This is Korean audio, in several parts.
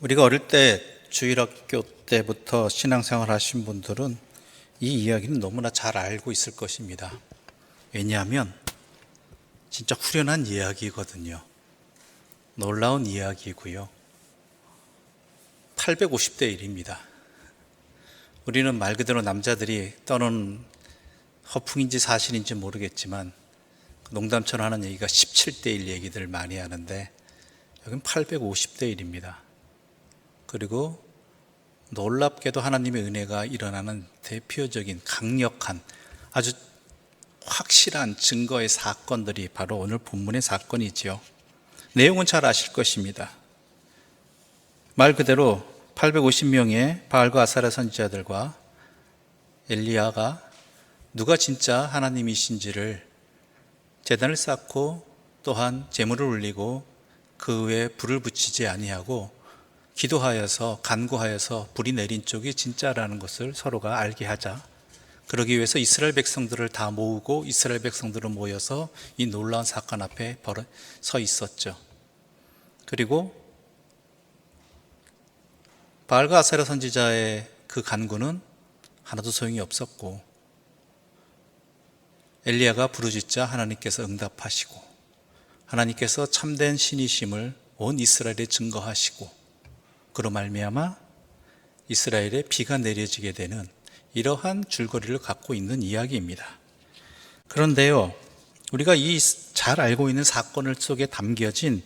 우리가 어릴 때 주일학교 때부터 신앙생활 하신 분들은 이 이야기는 너무나 잘 알고 있을 것입니다. 왜냐하면 진짜 후련한 이야기거든요. 놀라운 이야기고요. 850대 1입니다. 우리는 말 그대로 남자들이 떠는 허풍인지 사실인지 모르겠지만 농담처럼 하는 얘기가 17대 1 얘기들 많이 하는데 여긴 850대 1입니다. 그리고 놀랍게도 하나님의 은혜가 일어나는 대표적인 강력한 아주 확실한 증거의 사건들이 바로 오늘 본문의 사건이지요. 내용은 잘 아실 것입니다. 말 그대로 850명의 바알과 아사랴 선지자들과 엘리야가 누가 진짜 하나님이신지를 제단을 쌓고 또한 제물을 올리고 그 위에 불을 붙이지 아니하고 기도하여서 간구하여서 불이 내린 쪽이 진짜라는 것을 서로가 알게 하자. 그러기 위해서 이스라엘 백성들을 다 모으고 이스라엘 백성들은 모여서 이 놀라운 사건 앞에 서 있었죠. 그리고 바알과 아사랴 선지자의 그 간구는 하나도 소용이 없었고 엘리야가 부르짖자 하나님께서 응답하시고 하나님께서 참된 신이심을 온 이스라엘에 증거하시고 그로 말미암아 이스라엘에 비가 내려지게 되는 이러한 줄거리를 갖고 있는 이야기입니다. 그런데요, 우리가 이 잘 알고 있는 사건을 속에 담겨진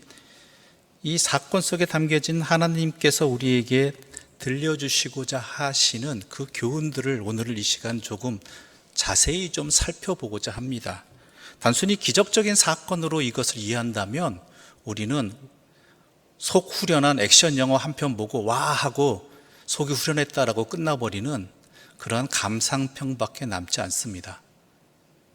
이 사건 속에 담겨진 하나님께서 우리에게 들려주시고자 하시는 그 교훈들을 오늘 이 시간 조금 자세히 좀 살펴보고자 합니다. 단순히 기적적인 사건으로 이것을 이해한다면 우리는 속 후련한 액션 영화 한 편 보고 와 하고 속이 후련했다라고 끝나버리는 그러한 감상평밖에 남지 않습니다.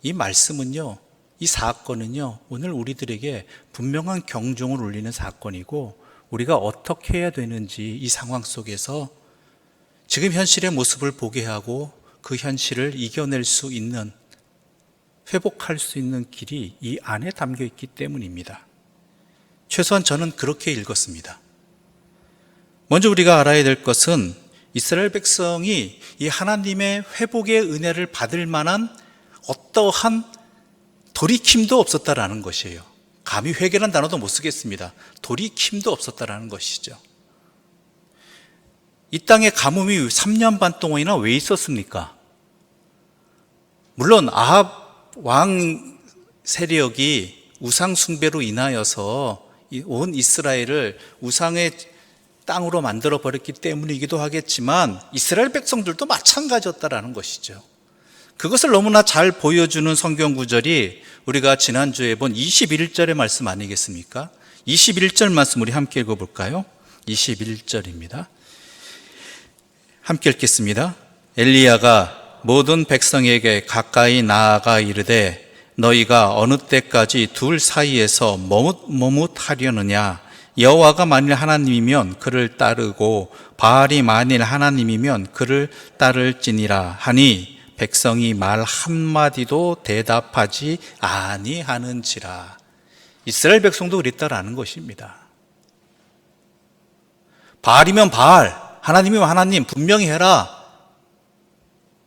이 말씀은요, 이 사건은요, 오늘 우리들에게 분명한 경종을 울리는 사건이고 우리가 어떻게 해야 되는지 이 상황 속에서 지금 현실의 모습을 보게 하고 그 현실을 이겨낼 수 있는, 회복할 수 있는 길이 이 안에 담겨 있기 때문입니다. 최소한 저는 그렇게 읽었습니다. 먼저 우리가 알아야 될 것은 이스라엘 백성이 이 하나님의 회복의 은혜를 받을 만한 어떠한 돌이킴도 없었다라는 것이에요. 감히 회개라는 단어도 못 쓰겠습니다. 돌이킴도 없었다라는 것이죠. 이 땅에 가뭄이 3년 반 동안이나 왜 있었습니까? 물론 아합 왕 세력이 우상 숭배로 인하여서 온 이스라엘을 우상의 땅으로 만들어 버렸기 때문이기도 하겠지만 이스라엘 백성들도 마찬가지였다라는 것이죠. 그것을 너무나 잘 보여주는 성경 구절이 우리가 지난주에 본 21절의 말씀 아니겠습니까? 21절 말씀 우리 함께 읽어볼까요? 21절입니다. 함께 읽겠습니다. 엘리야가 모든 백성에게 가까이 나아가 이르되 너희가 어느 때까지 둘 사이에서 머뭇하려느냐? 여호와가 만일 하나님이면 그를 따르고 바알이 만일 하나님이면 그를 따를지니라 하니 백성이 말 한마디도 대답하지 아니하는지라. 이스라엘 백성도 그랬다라는 것입니다. 바알이면 바알, 하나님이면 하나님 분명히 해라.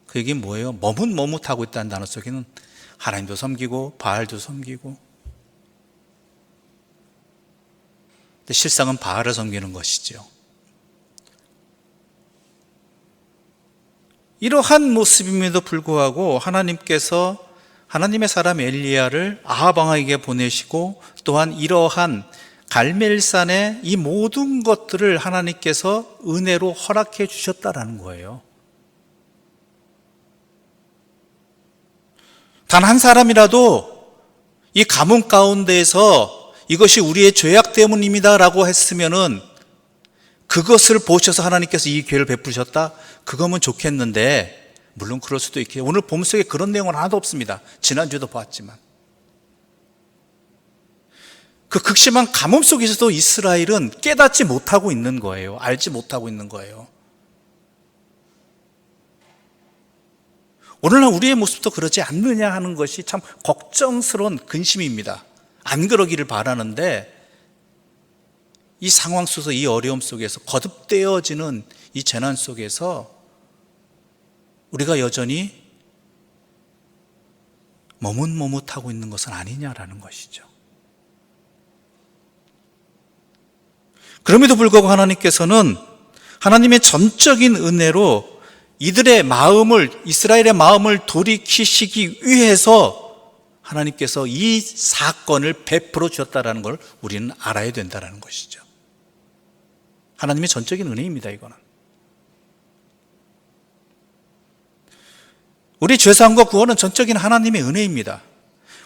그 얘기는 뭐예요? 머뭇하고 있다는 단어 속에는 하나님도 섬기고 바알도 섬기고, 근데 실상은 바알을 섬기는 것이죠. 이러한 모습임에도 불구하고 하나님께서 하나님의 사람 엘리야를 아합 왕에게 보내시고 또한 이러한 갈멜산의 이 모든 것들을 하나님께서 은혜로 허락해 주셨다라는 거예요. 단 한 사람이라도 이 가뭄 가운데에서 이것이 우리의 죄악 때문입니다 라고 했으면은 그것을 보셔서 하나님께서 이 기회를 베푸셨다? 그거면 좋겠는데, 물론 그럴 수도 있겠죠. 오늘 본문 속에 그런 내용은 하나도 없습니다. 지난주에도 보았지만. 그 극심한 가뭄 속에서도 이스라엘은 깨닫지 못하고 있는 거예요. 알지 못하고 있는 거예요. 오늘날 우리의 모습도 그러지 않느냐 하는 것이 참 걱정스러운 근심입니다. 안 그러기를 바라는데 이 상황 속에서, 이 어려움 속에서, 거듭되어지는 이 재난 속에서 우리가 여전히 머뭇머뭇하고 있는 것은 아니냐라는 것이죠. 그럼에도 불구하고 하나님께서는 하나님의 전적인 은혜로 이들의 마음을, 이스라엘의 마음을 돌이키시기 위해서 하나님께서 이 사건을 베풀어 주셨다는 걸 우리는 알아야 된다는 것이죠. 하나님의 전적인 은혜입니다, 이거는. 우리 죄사함과 구원은 전적인 하나님의 은혜입니다.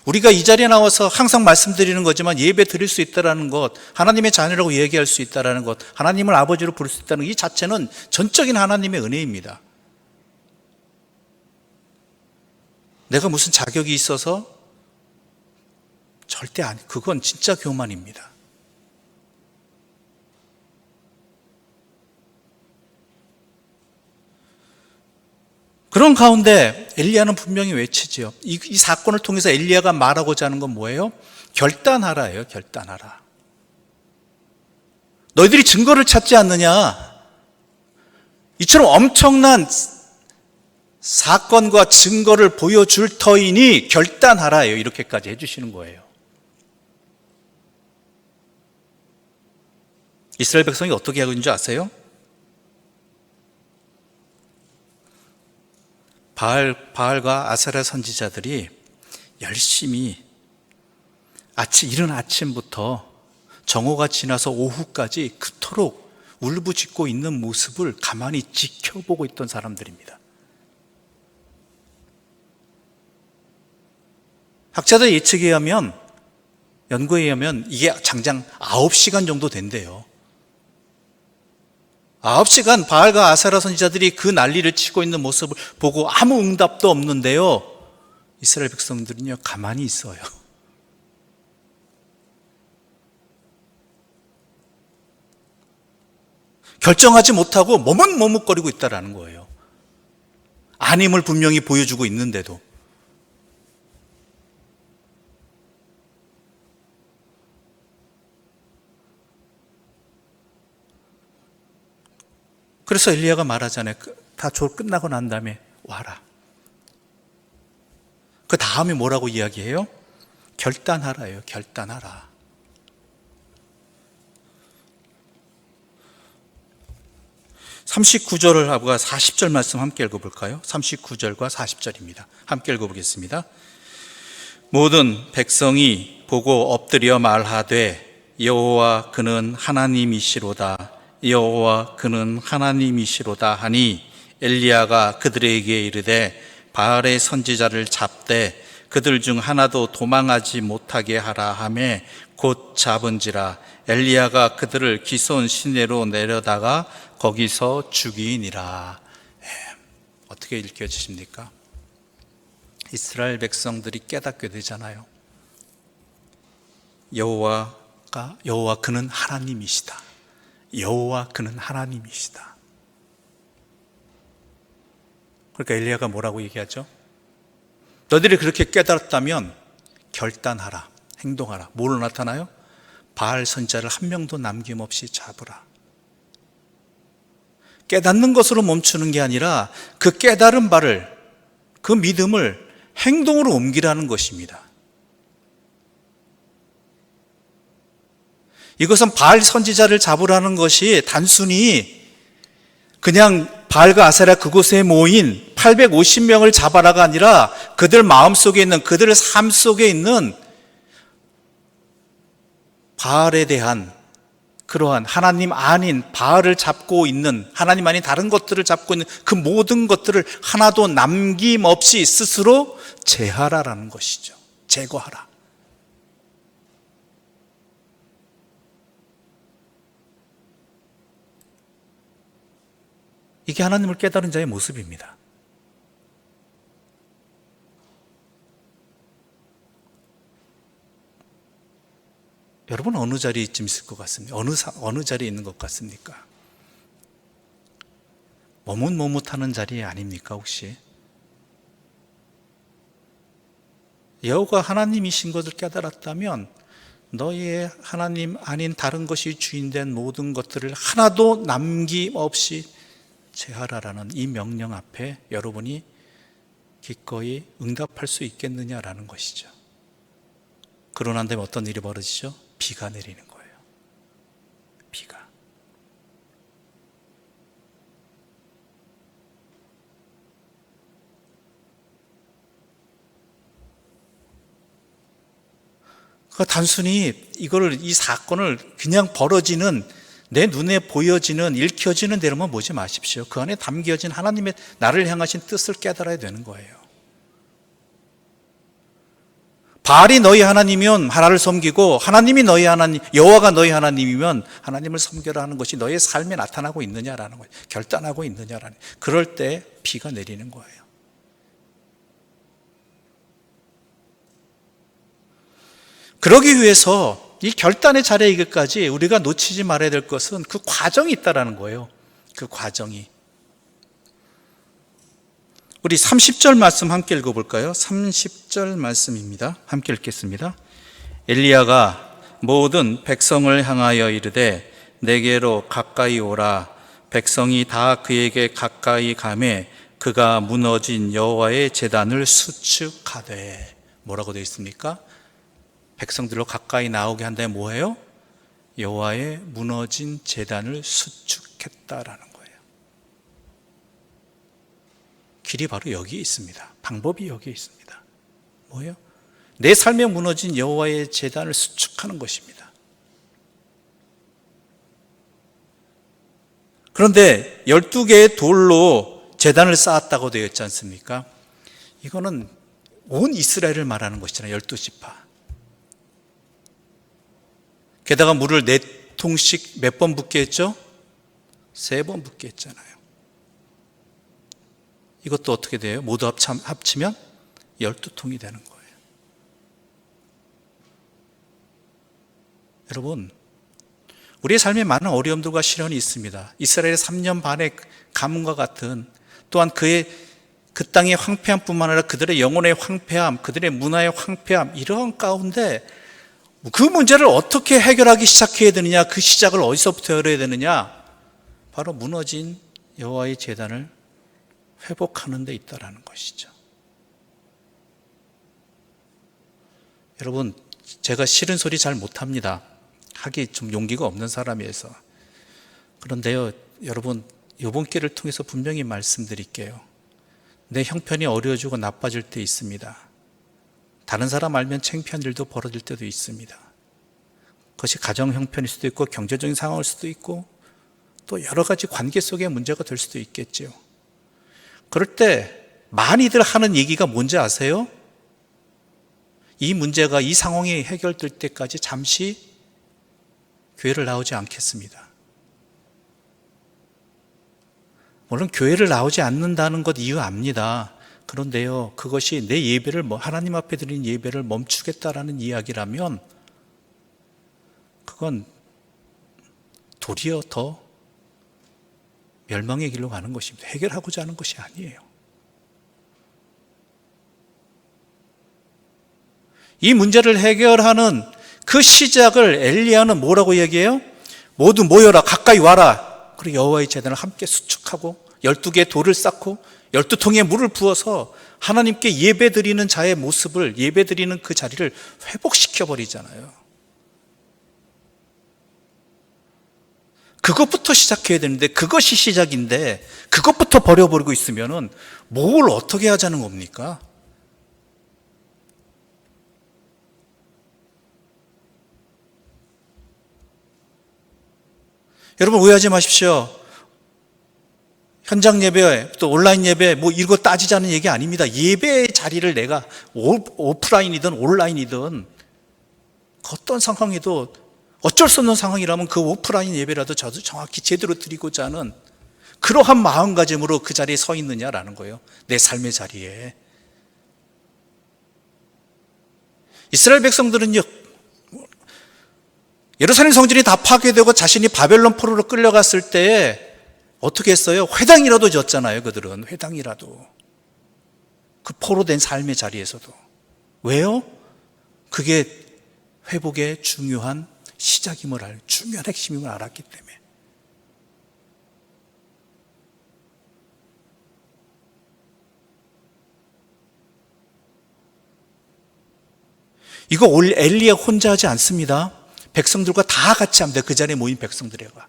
우리가 이 자리에 나와서 항상 말씀드리는 거지만 예배 드릴 수 있다는 것, 하나님의 자녀라고 얘기할 수 있다는 것, 하나님을 아버지로 부를 수 있다는 것, 이 자체는 전적인 하나님의 은혜입니다. 내가 무슨 자격이 있어서? 절대 아니, 그건 진짜 교만입니다. 그런 가운데 엘리야는 분명히 외치지요. 이 사건을 통해서 엘리야가 말하고자 하는 건 뭐예요? 결단하라예요. 결단하라. 너희들이 증거를 찾지 않느냐? 이처럼 엄청난 사건과 증거를 보여줄 터이니 결단하라예요. 이렇게까지 해주시는 거예요. 이스라엘 백성이 어떻게 하고 있는 줄 아세요? 바알과 아세라 선지자들이 열심히 이른 아침부터 정오가 지나서 오후까지 그토록 울부짖고 있는 모습을 가만히 지켜보고 있던 사람들입니다. 학자들 예측에 의하면, 연구에 의하면 이게 장장 9시간 정도 된대요. 9시간 바알과 아세라 선지자들이 그 난리를 치고 있는 모습을 보고 아무 응답도 없는데요, 이스라엘 백성들은요 가만히 있어요. 결정하지 못하고 머뭇머뭇거리고 있다는 거예요. 아님을 분명히 보여주고 있는데도. 그래서 엘리야가 말하잖아요. 다 끝나고 난 다음에 와라. 그 다음에 뭐라고 이야기해요? 결단하라예요. 결단하라. (39절과 40절) 말씀 함께 읽어볼까요? 39절과 40절입니다. 함께 읽어보겠습니다. 모든 백성이 보고 엎드려 말하되 여호와 그는 하나님이시로다. 여호와 그는 하나님이시로다 하니 엘리야가 그들에게 이르되 바알의 선지자를 잡되 그들 중 하나도 도망하지 못하게 하라 하매 곧 잡은지라. 엘리야가 그들을 기손 시내로 내려다가 거기서 죽이니라. 어떻게 읽혀지십니까? 이스라엘 백성들이 깨닫게 되잖아요. 여호와 그는 하나님이시다. 여호와 그는 하나님이시다. 그러니까 엘리야가 뭐라고 얘기하죠? 너희들이 그렇게 깨달았다면 결단하라, 행동하라. 뭐로 나타나요? 바알 선지자를 한 명도 남김없이 잡으라. 깨닫는 것으로 멈추는 게 아니라 그 깨달은 바를, 그 믿음을 행동으로 옮기라는 것입니다. 이것은 바알 선지자를 잡으라는 것이 단순히 그냥 바알과 아세라 그곳에 모인 850명을 잡아라가 아니라 그들 마음속에 있는, 그들의 삶 속에 있는 바알에 대한 그러한 하나님 아닌 바알을 잡고 있는, 하나님 아닌 다른 것들을 잡고 있는 그 모든 것들을 하나도 남김없이 스스로 제하라라는 것이죠. 제거하라. 이게 하나님을 깨달은 자의 모습입니다. 여러분 어느 자리쯤 있을 것 같습니까? 어느 자리에 있는 것 같습니까? 머뭇머뭇하는 자리 아닙니까 혹시? 여호와가 하나님이신 것을 깨달았다면 너희의 하나님 아닌 다른 것이 주인된 모든 것들을 하나도 남김없이 제하라라는 이 명령 앞에 여러분이 기꺼이 응답할 수 있겠느냐라는 것이죠. 그러고 난 다음에 어떤 일이 벌어지죠? 비가 내리는 거예요. 비가. 단순히 이 사건을 그냥 벌어지는, 내 눈에 보여지는, 읽혀지는 대로만 보지 마십시오. 그 안에 담겨진 하나님의 나를 향하신 뜻을 깨달아야 되는 거예요. 바알이 너희 하나님이면 바알을 섬기고, 하나님이 너희 하나님, 여호와가 너희 하나님이면 하나님을 섬겨라 하는 것이 너의 삶에 나타나고 있느냐라는 거예요. 결단하고 있느냐라는 거예요. 그럴 때 비가 내리는 거예요. 그러기 위해서 이 결단의 자리에 이기까지 우리가 놓치지 말아야 될 것은 그 과정이 있다라는 거예요. 그 과정이. 우리 30절 말씀 함께 읽어볼까요? 30절 말씀입니다. 함께 읽겠습니다. 엘리야가 모든 백성을 향하여 이르되 내게로 가까이 오라. 백성이 다 그에게 가까이 가매 그가 무너진 여호와의 제단을 수축하되. 뭐라고 되어 있습니까? 백성들로 가까이 나오게 한 다음에 뭐예요? 여호와의 무너진 제단을 수축했다라는 거예요. 길이 바로 여기에 있습니다. 방법이 여기에 있습니다. 뭐예요? 내 삶에 무너진 여호와의 제단을 수축하는 것입니다. 그런데 12개의 돌로 제단을 쌓았다고 되어 있지 않습니까? 이거는 온 이스라엘을 말하는 것이잖아요. 12지파. 게다가 물을 4통씩 몇 번 붓게 했죠? 3번 붓게 했잖아요. 이것도 어떻게 돼요? 모두 합치면 12통이 되는 거예요. 여러분, 우리의 삶에 많은 어려움들과 시련이 있습니다. 이스라엘의 3년 반의 가뭄과 같은, 또한 그 땅의 황폐함 뿐만 아니라 그들의 영혼의 황폐함, 그들의 문화의 황폐함, 이러한 가운데 그 문제를 어떻게 해결하기 시작해야 되느냐, 그 시작을 어디서부터 열어야 되느냐, 바로 무너진 여호와의 제단을 회복하는 데 있다라는 것이죠. 여러분, 제가 싫은 소리 잘 못합니다. 하기 좀 용기가 없는 사람이어서. 그런데요, 여러분, 이번 기회를 통해서 분명히 말씀드릴게요. 내 형편이 어려워지고 나빠질 때 있습니다. 다른 사람 알면 창피한 일도 벌어질 때도 있습니다. 그것이 가정 형편일 수도 있고 경제적인 상황일 수도 있고 또 여러 가지 관계 속의 문제가 될 수도 있겠죠. 그럴 때 많이들 하는 얘기가 뭔지 아세요? 이 문제가, 이 상황이 해결될 때까지 잠시 교회를 나오지 않겠습니다. 물론 교회를 나오지 않는다는 것 이유 압니다. 그런데요, 그것이 내 예배를, 하나님 앞에 드린 예배를 멈추겠다라는 이야기라면 그건 도리어 더 멸망의 길로 가는 것입니다. 해결하고자 하는 것이 아니에요. 이 문제를 해결하는 그 시작을 엘리야는 뭐라고 얘기해요? 모두 모여라, 가까이 와라. 그리고 여호와의 제단을 함께 수축하고 12개의 돌을 쌓고 12통의 물을 부어서 하나님께 예배드리는 자의 모습을, 예배드리는 그 자리를 회복시켜 버리잖아요. 그것부터 시작해야 되는데, 그것이 시작인데 그것부터 버려버리고 있으면은 뭘 어떻게 하자는 겁니까? 여러분, 오해하지 마십시오. 현장 예배, 또 온라인 예배, 이거 따지자는 얘기 아닙니다. 예배의 자리를 내가 오프라인이든 온라인이든 어떤 상황에도 어쩔 수 없는 상황이라면 그 오프라인 예배라도 저도 정확히 제대로 드리고자 하는 그러한 마음가짐으로 그 자리에 서 있느냐라는 거예요. 내 삶의 자리에. 이스라엘 백성들은요, 예루살렘 성전이 다 파괴되고 자신이 바벨론 포로로 끌려갔을 때에 어떻게 했어요? 회당이라도 졌잖아요. 그들은 회당이라도, 그 포로된 삶의 자리에서도. 왜요? 그게 회복의 중요한 시작임을 중요한 핵심임을 알았기 때문에. 이거 엘리야 혼자 하지 않습니다. 백성들과 다 같이 합니다. 그 자리에 모인 백성들과.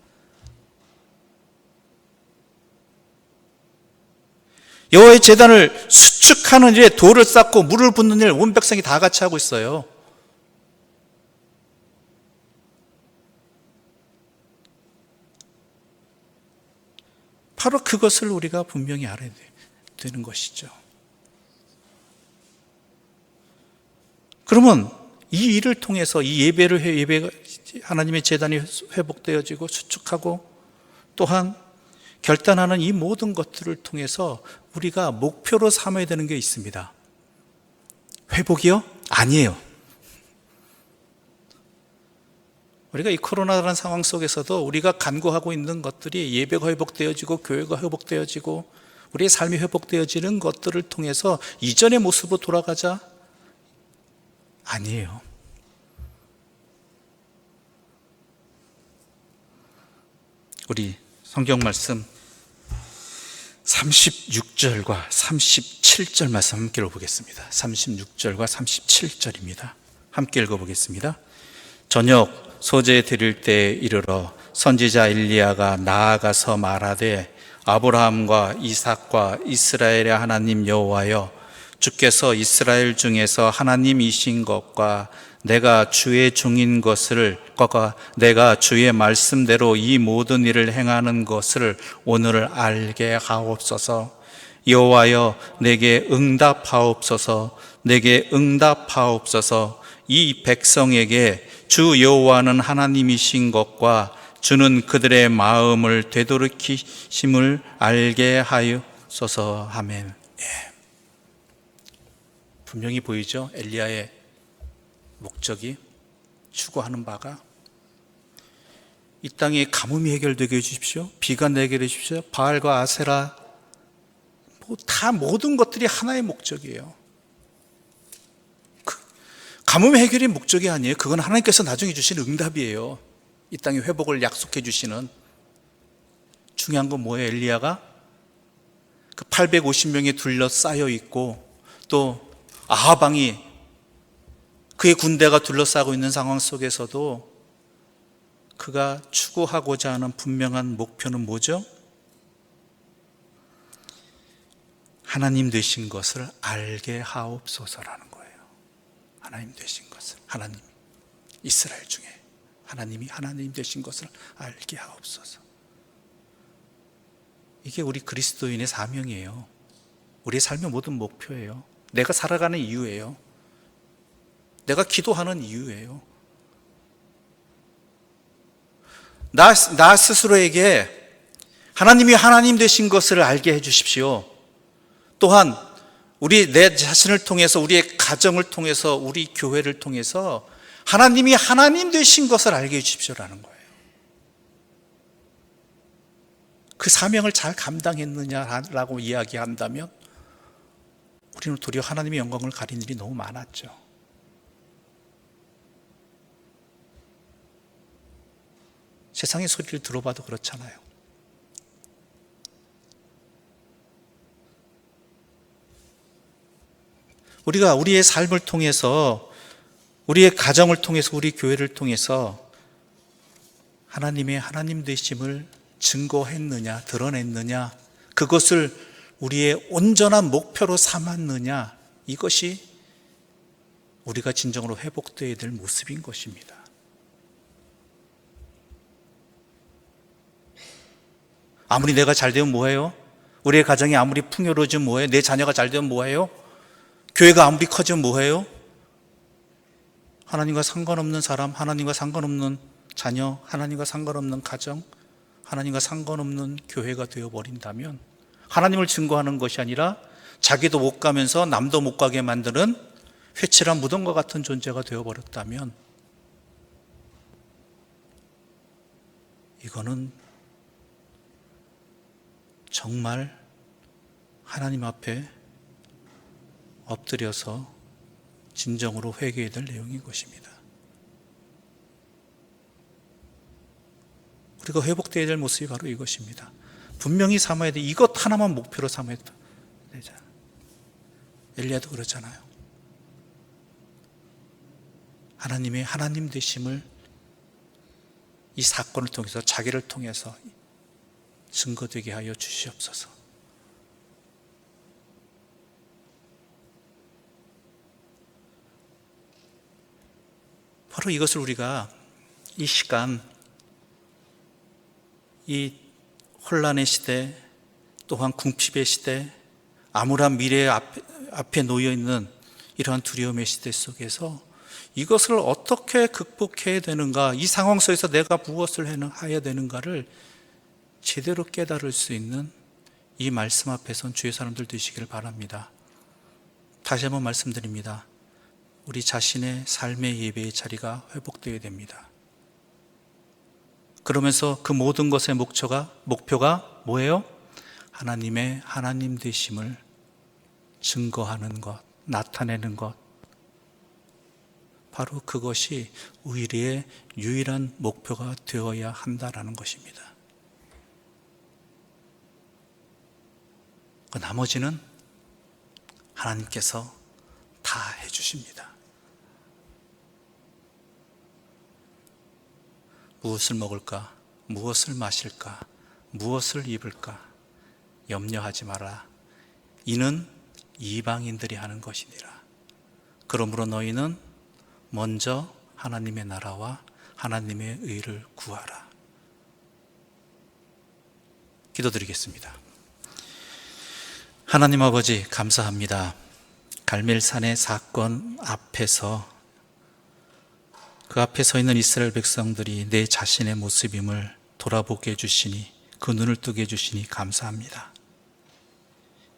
여호와의 제단을 수축하는 일에 돌을 쌓고 물을 붓는 일 온 백성이 다 같이 하고 있어요. 바로 그것을 우리가 분명히 알아야 되는 것이죠. 그러면 이 일을 통해서 이 예배가 하나님의 제단이 회복되어지고 수축하고 또한 결단하는 이 모든 것들을 통해서 우리가 목표로 삼아야 되는 게 있습니다. 회복이요? 아니에요. 우리가 이 코로나라는 상황 속에서도 우리가 간구하고 있는 것들이 예배가 회복되어지고 교회가 회복되어지고 우리의 삶이 회복되어지는 것들을 통해서 이전의 모습으로 돌아가자? 아니에요. 우리 성경 말씀 36절과 37절 말씀 함께 읽어보겠습니다. 36절과 37절입니다. 함께 읽어보겠습니다. 저녁 소재 드릴 때 이르러 선지자 엘리야가 나아가서 말하되 아브라함과 이삭과 이스라엘의 하나님 여호와여, 주께서 이스라엘 중에서 하나님이신 것과 내가 주의 종인 내가 주의 말씀대로 이 모든 일을 행하는 것을 오늘 알게 하옵소서. 여호와여, 내게 응답하옵소서. 내게 응답하옵소서. 이 백성에게 주 여호와는 하나님이신 것과 주는 그들의 마음을 되돌이키심을 알게 하옵소서. 아멘. 분명히 보이죠? 엘리야의 목적이, 추구하는 바가 이 땅에 가뭄이 해결되게 해주십시오. 비가 내게 해주십시오. 바알과 아세라 다 모든 것들이 하나의 목적이에요. 가뭄 해결이 목적이 아니에요. 그건 하나님께서 나중에 주시는 응답이에요. 이 땅의 회복을 약속해 주시는. 중요한 건 뭐예요? 엘리야가 그 850명이 둘러싸여 있고 또 아하방이 그의 군대가 둘러싸고 있는 상황 속에서도 그가 추구하고자 하는 분명한 목표는 뭐죠? 하나님 되신 것을 알게 하옵소서라는 거예요. 하나님 되신 것을, 하나님, 이스라엘 중에 하나님이 하나님 되신 것을 알게 하옵소서. 이게 우리 그리스도인의 사명이에요. 우리의 삶의 모든 목표예요. 내가 살아가는 이유예요. 내가 기도하는 이유예요. 나 스스로에게 하나님이 하나님 되신 것을 알게 해주십시오. 또한 내 자신을 통해서, 우리의 가정을 통해서, 우리 교회를 통해서 하나님이 하나님 되신 것을 알게 해주십시오라는 거예요. 그 사명을 잘 감당했느냐라고 이야기한다면 우리는 도리어 하나님의 영광을 가린 일이 너무 많았죠. 세상의 소리를 들어봐도 그렇잖아요. 우리가 우리의 삶을 통해서, 우리의 가정을 통해서, 우리 교회를 통해서 하나님의 하나님 되심을 증거했느냐, 드러냈느냐, 그것을 우리의 온전한 목표로 삼았느냐, 이것이 우리가 진정으로 회복되어야 될 모습인 것입니다. 아무리 내가 잘 되면 뭐해요? 우리의 가정이 아무리 풍요로워지면 뭐해요? 내 자녀가 잘 되면 뭐해요? 교회가 아무리 커지면 뭐해요? 하나님과 상관없는 사람, 하나님과 상관없는 자녀, 하나님과 상관없는 가정, 하나님과 상관없는 교회가 되어버린다면, 하나님을 증거하는 것이 아니라 자기도 못 가면서 남도 못 가게 만드는 회칠한 무덤과 같은 존재가 되어버렸다면, 이거는 정말 하나님 앞에 엎드려서 진정으로 회개해야 될 내용인 것입니다. 우리가 회복되어야 될 모습이 바로 이것입니다. 분명히 삼아야 돼. 이것 하나만 목표로 삼아야 되잖아. 엘리야도 그렇잖아요. 하나님의 하나님 되심을 이 사건을 통해서, 자기를 통해서 증거되게 하여 주시옵소서. 바로 이것을 우리가 이 시간, 이 혼란의 시대, 또한 궁핍의 시대, 암울한 미래 앞에 놓여있는 이러한 두려움의 시대 속에서 이것을 어떻게 극복해야 되는가, 이 상황 속에서 내가 무엇을 해야 되는가를 제대로 깨달을 수 있는 이 말씀 앞에 선 주의 사람들 되시기를 바랍니다. 다시 한번 말씀드립니다. 우리 자신의 삶의 예배의 자리가 회복되어야 됩니다. 그러면서 그 모든 것의 목표가 뭐예요? 하나님의 하나님 되심을 증거하는 것, 나타내는 것. 바로 그것이 우리의 유일한 목표가 되어야 한다라는 것입니다. 그 나머지는 하나님께서 다 해주십니다. 무엇을 먹을까? 무엇을 마실까? 무엇을 입을까? 염려하지 마라. 이는 이방인들이 하는 것이니라. 그러므로 너희는 먼저 하나님의 나라와 하나님의 의를 구하라. 기도드리겠습니다. 하나님 아버지, 감사합니다. 갈멜산의 사건 앞에서, 그 앞에 서 있는 이스라엘 백성들이 내 자신의 모습임을 돌아보게 해주시니, 그 눈을 뜨게 해주시니 감사합니다.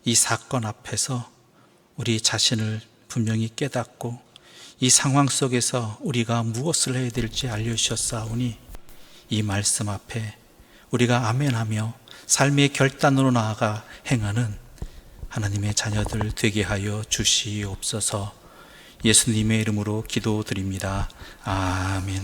이 사건 앞에서 우리 자신을 분명히 깨닫고 이 상황 속에서 우리가 무엇을 해야 될지 알려주셨사오니, 이 말씀 앞에 우리가 아멘하며 삶의 결단으로 나아가 행하는 하나님의 자녀들 되게 하여 주시옵소서. 예수님의 이름으로 기도드립니다. 아멘.